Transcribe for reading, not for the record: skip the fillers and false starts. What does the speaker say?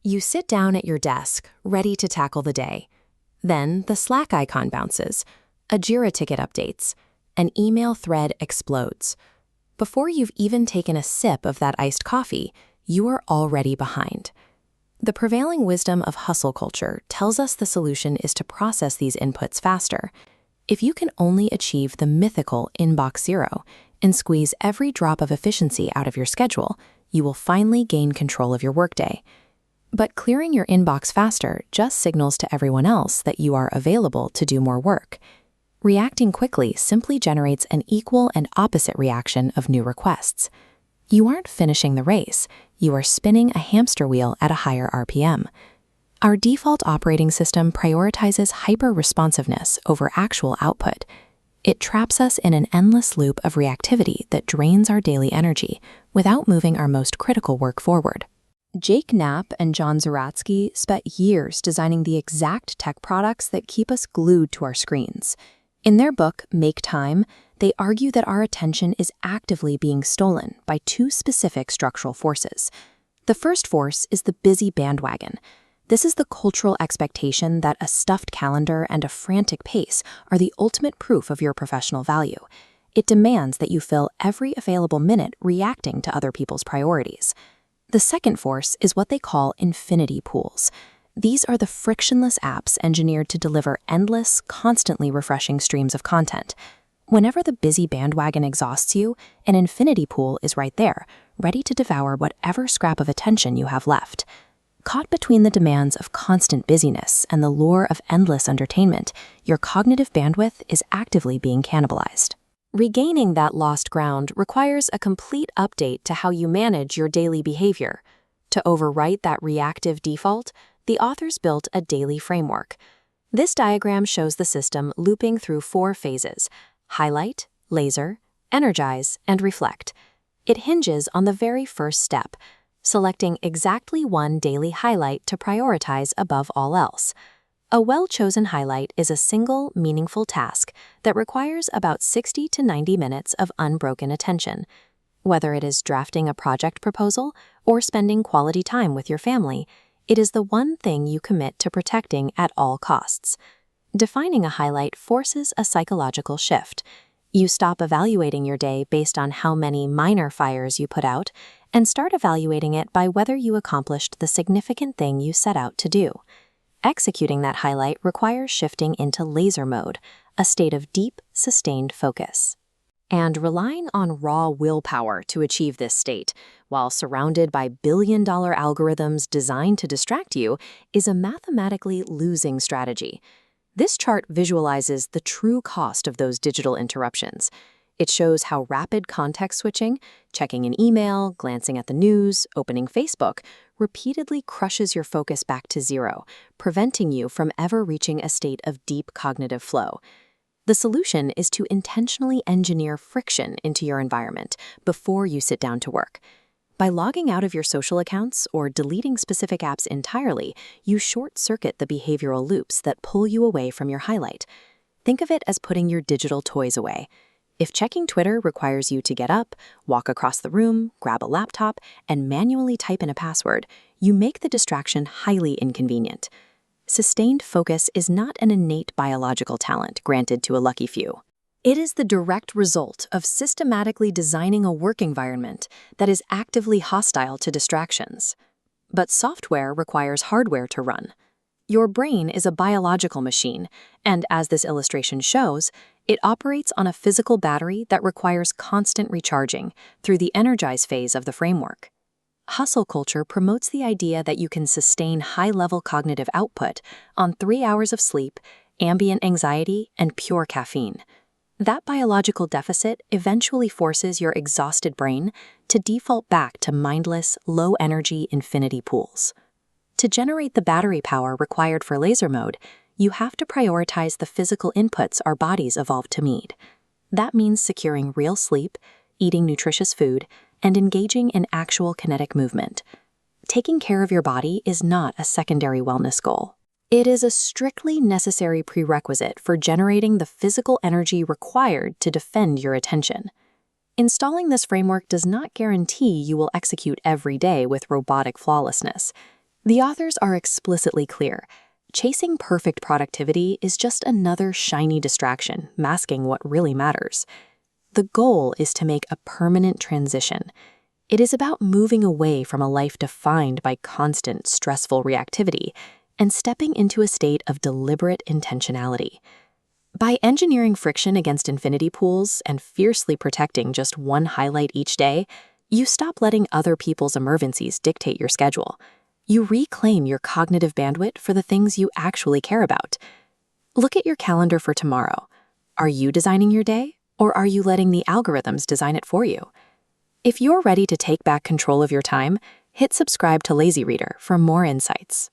You sit down at your desk, ready to tackle the day. Then the Slack icon bounces, a Jira ticket updates, an email thread explodes. Before you've even taken a sip of that iced coffee, you are already behind. The prevailing wisdom of hustle culture tells us the solution is to process these inputs faster. If you can only achieve the mythical inbox zero and squeeze every drop of efficiency out of your schedule, you will finally gain control of your workday. But clearing your inbox faster just signals to everyone else that you are available to do more work. Reacting quickly simply generates an equal and opposite reaction of new requests. You aren't finishing the race, you are spinning a hamster wheel at a higher RPM. Our default operating system prioritizes hyper-responsiveness over actual output. It traps us in an endless loop of reactivity that drains our daily energy without moving our most critical work forward. Knapp and Zeratsky spent years designing the exact tech products that keep us glued to our screens. In their book, Make Time, they argue that our attention is actively being stolen by two specific structural forces. The first force is the busy bandwagon. This is the cultural expectation that a stuffed calendar and a frantic pace are the ultimate proof of your professional value. It demands that you fill every available minute reacting to other people's priorities. The second force is what they call infinity pools. These are the frictionless apps engineered to deliver endless, constantly refreshing streams of content. Whenever the busy bandwagon exhausts you, an infinity pool is right there, ready to devour whatever scrap of attention you have left. Caught between the demands of constant busyness and the lure of endless entertainment, your cognitive bandwidth is actively being cannibalized. Regaining that lost ground requires a complete update to how you manage your daily behavior. To overwrite that reactive default, the authors built a daily framework. This diagram shows the system looping through 4 phases: highlight, laser, energize, and reflect. It hinges on the very first step, selecting exactly one daily highlight to prioritize above all else. A well-chosen highlight is a single, meaningful task that requires about 60 to 90 minutes of unbroken attention. Whether it is drafting a project proposal or spending quality time with your family, it is the one thing you commit to protecting at all costs. Defining a highlight forces a psychological shift. You stop evaluating your day based on how many minor fires you put out and start evaluating it by whether you accomplished the significant thing you set out to do. Executing that highlight requires shifting into laser mode, a state of deep, sustained focus. And relying on raw willpower to achieve this state, while surrounded by billion-dollar algorithms designed to distract you, is a mathematically losing strategy. This chart visualizes the true cost of those digital interruptions. It shows how rapid context switching, checking an email, glancing at the news, opening Facebook, repeatedly crushes your focus back to zero, preventing you from ever reaching a state of deep cognitive flow. The solution is to intentionally engineer friction into your environment before you sit down to work. By logging out of your social accounts or deleting specific apps entirely, you short-circuit the behavioral loops that pull you away from your highlight. Think of it as putting your digital toys away. If checking Twitter requires you to get up, walk across the room, grab a laptop, and manually type in a password, you make the distraction highly inconvenient. Sustained focus is not an innate biological talent granted to a lucky few. It is the direct result of systematically designing a work environment that is actively hostile to distractions. But software requires hardware to run. Your brain is a biological machine, and as this illustration shows, it operates on a physical battery that requires constant recharging through the Energize phase of the framework. Hustle culture promotes the idea that you can sustain high-level cognitive output on 3 hours of sleep, ambient anxiety, and pure caffeine. That biological deficit eventually forces your exhausted brain to default back to mindless, low-energy infinity pools. To generate the battery power required for laser mode, you have to prioritize the physical inputs our bodies evolved to meet. That means securing real sleep, eating nutritious food, and engaging in actual kinetic movement. Taking care of your body is not a secondary wellness goal. It is a strictly necessary prerequisite for generating the physical energy required to defend your attention. Installing this framework does not guarantee you will execute every day with robotic flawlessness. The authors are explicitly clear. Chasing perfect productivity is just another shiny distraction, masking what really matters. The goal is to make a permanent transition. It is about moving away from a life defined by constant, stressful reactivity and stepping into a state of deliberate intentionality. By engineering friction against infinity pools and fiercely protecting just one highlight each day, you stop letting other people's emergencies dictate your schedule. You reclaim your cognitive bandwidth for the things you actually care about. Look at your calendar for tomorrow. Are you designing your day, or are you letting the algorithms design it for you? If you're ready to take back control of your time, hit subscribe to Lazy Reader for more insights.